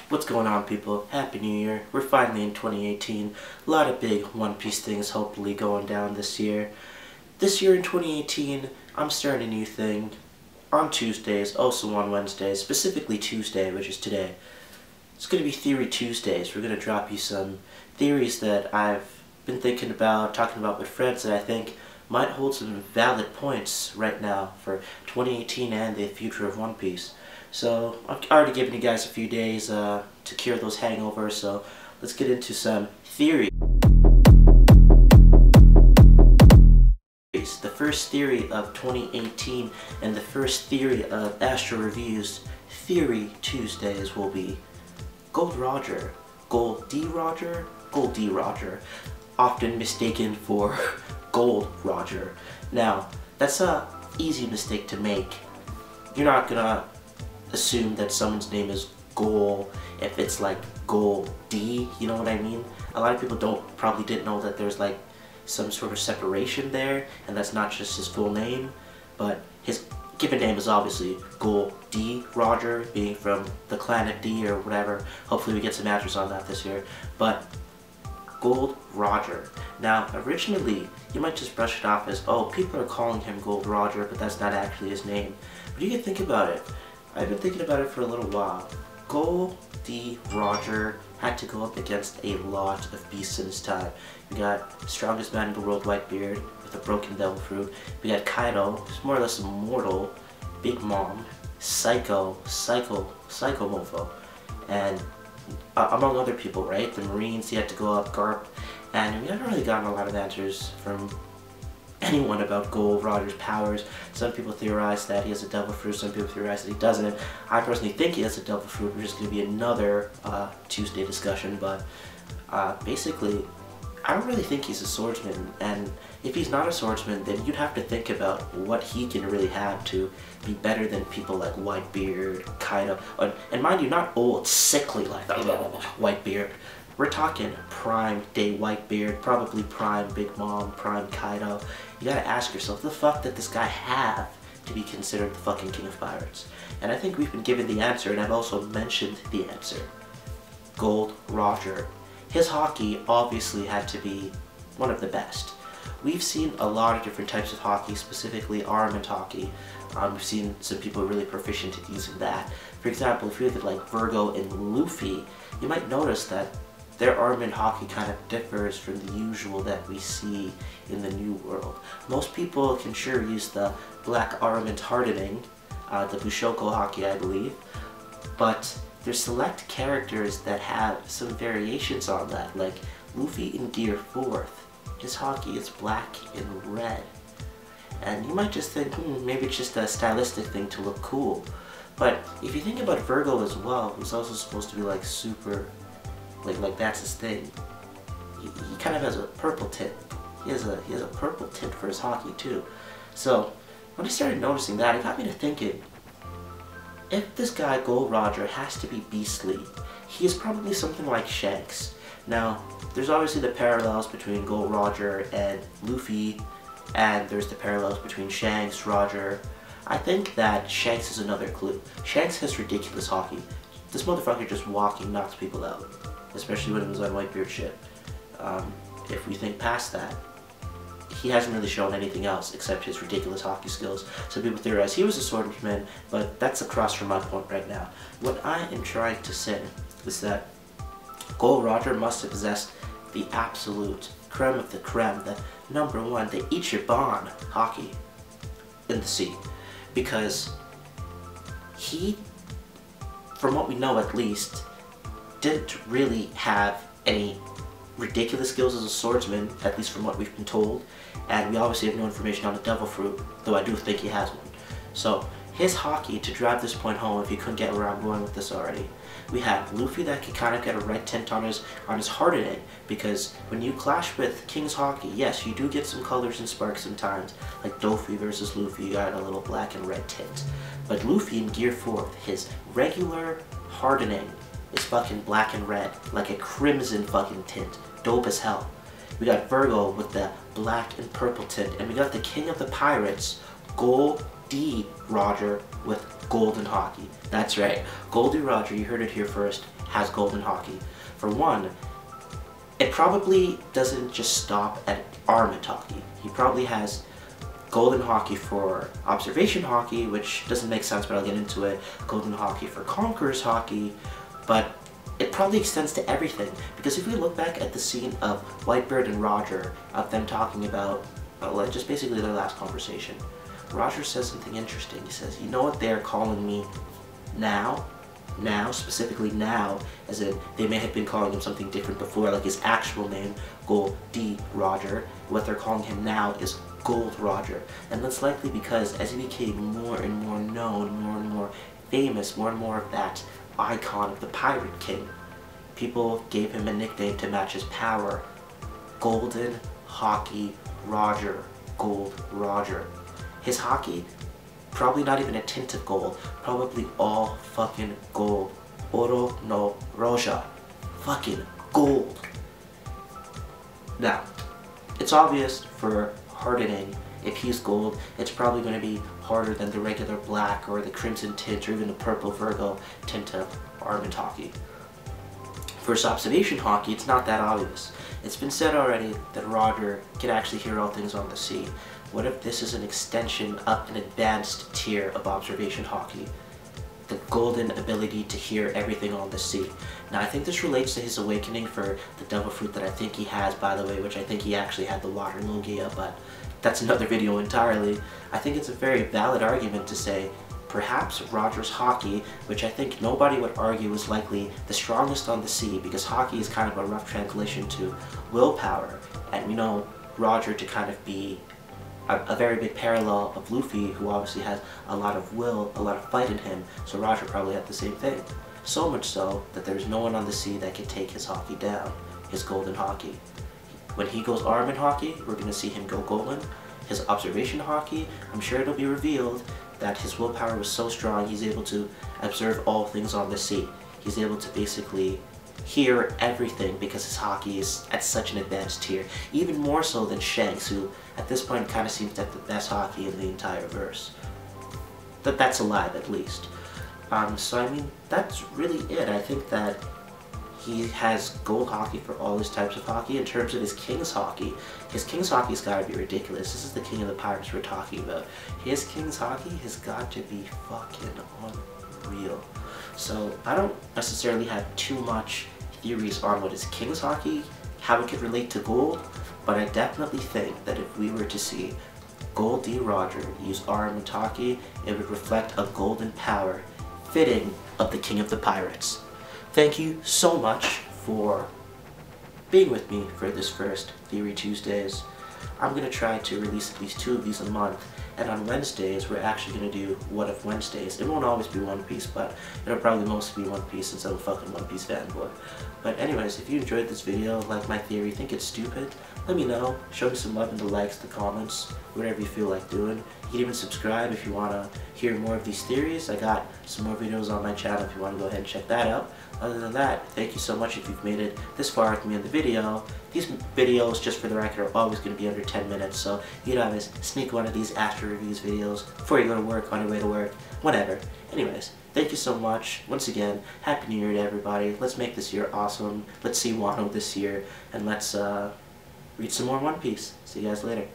What's going on, people? Happy New Year. We're finally in 2018. A lot of big One Piece things hopefully going down this year. This year in 2018, I'm starting a new thing on Tuesdays, also on Wednesdays, specifically Tuesday, which is today. It's going to be Theory Tuesdays. We're going to drop you some theories that I've been thinking about, talking about with friends that I think might hold some valid points right now for 2018 and the future of One Piece. So I've already given you guys a few days to cure those hangovers, so let's get into some theories. The first theory of 2018 and the first theory of Astro Review's Theory Tuesdays will be Gold Roger, Goldie Roger, Goldie Roger, often mistaken for Gold Roger. Now, that's a easy mistake to make. You're not gonna assume that someone's name is Gold if it's like Goldie, you know what I mean? A lot of people probably didn't know that there's like some sort of separation there, and that's not just his full name, but his given name is obviously Goldie Roger, being from the clan of D or whatever. Hopefully we get some answers on that this year. But Gold Roger. Now, originally, you might just brush it off as, oh, people are calling him Gold Roger, but that's not actually his name. But you can think about it. I've been thinking about it for a little while. Goldie Roger had to go up against a lot of beasts in his time. We got Strongest Man in the World, Whitebeard, with a broken devil fruit. We got Kaido, who's more or less immortal, Big Mom, Psycho Mofo, and among other people, right? The Marines, he had to go up, Garp, and we haven't really gotten a lot of answers from anyone about Gold Roger's powers. Some people theorize that he has a devil fruit, some people theorize that he doesn't. I personally think he has a devil fruit, which is going to be another Tuesday discussion, but basically, I don't really think he's a swordsman, and if he's not a swordsman, then you'd have to think about what he can really have to be better than people like Whitebeard, Kaido, and mind you, not old, sickly like Whitebeard. We're talking prime day Whitebeard, probably prime Big Mom, prime Kaido. You gotta ask yourself, the fuck did this guy have to be considered the fucking king of pirates? And I think we've been given the answer, and I've also mentioned the answer. Gold Roger. His Haki obviously had to be one of the best. We've seen a lot of different types of Haki, specifically armament Haki. We've seen some people really proficient at using that. For example, if you look at like Virgo and Luffy, you might notice that their armament Haki kind of differs from the usual that we see in the New World. Most people can sure use the black armament hardening, the Bushoko Haki I believe, but there's select characters that have some variations on that, like Luffy in Gear 4th. His Haki is black and red. And you might just think, maybe it's just a stylistic thing to look cool. But if you think about Virgo as well, who's also supposed to be like super, like that's his thing. He kind of has a purple tint. He has a purple tint for his Haki too. So when I started noticing that, it got me to thinking, if this guy Gold Roger has to be beastly, he is probably something like Shanks. Now, there's obviously the parallels between Gold Roger and Luffy, and there's the parallels between Shanks, Roger. I think that Shanks is another clue. Shanks has ridiculous Haki. This motherfucker just walking knocks people out, especially when it was on Whitebeard shit. If we think past that, he hasn't really shown anything else except his ridiculous Haki skills. Some people theorize he was a swordsman, but that's across from my point right now. What I am trying to say is that Gold Roger must have possessed the absolute creme of the creme, the #1, the Ichiban Haki in the sea. Because he, from what we know at least, didn't really have any ridiculous skills as a swordsman, at least from what we've been told, and we obviously have no information on the devil fruit, though I do think he has one. So his Haki, to drive this point home, if you couldn't get where I'm going with this already, we have Luffy that can kind of get a red tint on his hardening, because when you clash with King's Haki, yes, you do get some colors and sparks sometimes, like Dofi versus Luffy, you got a little black and red tint. But Luffy in Gear 4th, his regular hardening is fucking black and red, like a crimson fucking tint. Dope as hell. We got Virgo with the black and purple tint, and we got the King of the Pirates, Goldie Roger, with golden Haki. That's right, Goldie Roger, you heard it here first, has golden Haki. For one, it probably doesn't just stop at armament Haki. He probably has golden Haki for observation Haki, which doesn't make sense, but I'll get into it. Golden Haki for conqueror's Haki, but it probably extends to everything. Because if we look back at the scene of Whitebird and Roger, of them talking about, well, just basically their last conversation, Roger says something interesting. He says, you know what they're calling me now? Now, specifically now, as in they may have been calling him something different before, like his actual name, Gold D. Roger. What they're calling him now is Gold Roger. And that's likely because as he became more and more known, more and more famous, more and more of that icon of the Pirate King, people gave him a nickname to match his power. Golden Haki Roger. Gold Roger. His Haki, probably not even a tint of gold, probably all fucking gold. Oro no Roja. Fucking gold. Now, it's obvious for hardening, if he's gold, it's probably going to be harder than the regular black or the crimson tint or even the purple Virgo tint of armament Haki. For his observation Haki, it's not that obvious. It's been said already that Roger can actually hear all things on the sea. What if this is an extension up an advanced tier of observation Haki? The golden ability to hear everything on the sea. Now I think this relates to his awakening for the devil fruit that I think he has, by the way, which I think he actually had the water Logia, but that's another video entirely. I think it's a very valid argument to say perhaps Roger's Haki, which I think nobody would argue is likely the strongest on the sea, because Haki is kind of a rough translation to willpower, and we know Roger to kind of be a very big parallel of Luffy, who obviously has a lot of will, a lot of fight in him, so Roger probably had the same thing. So much so that there's no one on the sea that can take his Haki down, his golden Haki. When he goes armament Haki, we're going to see him go golden. His observation Haki, I'm sure it'll be revealed that his willpower was so strong he's able to observe all things on the sea. He's able to basically hear everything because his Haki is at such an advanced tier, even more so than Shanks, who at this point kind of seems to have the best Haki in the entire verse. That's alive, at least. So I mean, that's really it. I think that he has gold Haki for all his types of Haki. In terms of his King's Haki has got to be ridiculous. This is the King of the Pirates we're talking about. His King's Haki has got to be fucking unreal. So I don't necessarily have too much theories on what his King's Haki, how it could relate to gold, but I definitely think that if we were to see Gold D. Roger use armament Haki, it would reflect a golden power fitting of the King of the Pirates. Thank you so much for being with me for this first Theory Tuesdays. I'm going to try to release at least 2 of these a month, and on Wednesdays we're actually going to do What If Wednesdays. It won't always be One Piece, but it'll probably mostly be One Piece since I'm a fucking One Piece fanboy. But anyways, if you enjoyed this video, like my theory, think it's stupid, let me know. Show me some love in the likes, the comments, whatever you feel like doing. You can even subscribe if you want to hear more of these theories. I got some more videos on my channel if you want to go ahead and check that out. Other than that, thank you so much if you've made it this far with me in the video. These videos, just for the record, are always going to be under 10 minutes, so you can always sneak one of these Astro Reviews videos before you go to work, on your way to work, whatever. Anyways, thank you so much. Once again, Happy New Year to everybody. Let's make this year awesome. Let's see Wano this year, and let's read some more One Piece. See you guys later.